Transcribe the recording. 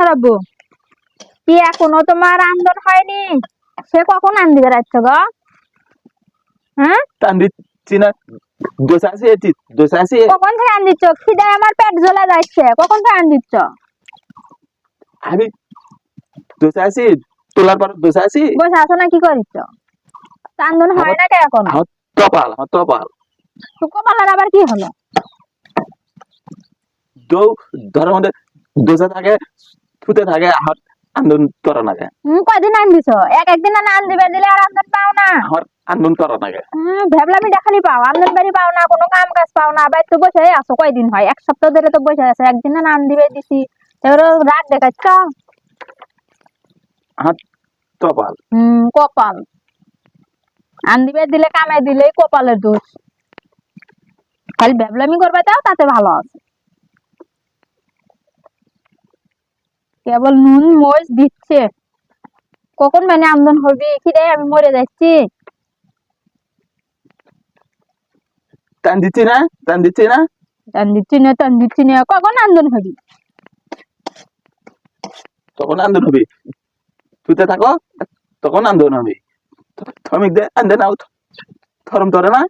হারাবো কি এখনো তোমার আমদন হয়নি? সে কখন আন দিবে রাখছো গো? হ্যাঁ, টান দিচ্ছি না, দোষে আছি। কখন থেকে আন দিচ্ছ? খিদায় আমার পেট জ্বলে যাচ্ছে, কখন থেকে আন দিচ্ছ? আমি দোষে আছি, তোলার পর দোষে আছি। বসে আছো না কি করিচ্ছ? চান্দন হয় না কে এখন? আমার কপাল তো কপালের আবার কি হলো? ধরার মধ্যে দোষে থাকে, ছুতে থাকে, আমার আন্দোলন করা নাগে। কয়দিন আন দিছো? একদিন আন দিবে, দিলে আর আমদন পাও না। আমার আন্দোলন করা নাগে। ভেবলামি দেখালি পাও, আমদন বাড়ি পাও না, কোনো কাম কাজ পাও না, বাইর তো বসে আছো কয়দিন হয়? এক সপ্তাহ ধরে তো বসে আছো, একদিন না আন দিবে দিছি, এবারে রাগ দেখাচ্ছ। আমার কপাল। কপাল আন দিবে দিলে কামে দিলেই কপালের দোষ। খালি ভেবলামি করবে তাও তাতে ভালো আছে। কেবল নুন মরিচ দিচ্ছে, কখন মানে আমদন হবি? খিদে আমি মরে যাচ্ছি। টান দিচ্ছি না, টান দিচ্ছি না, কখন আমদন হবি? তখন আন্দোলন হবে। ছুতে থাকো, তখন আন্দোলন হবে। শ্রমিকদের আন্দোলন থরম ধরে না।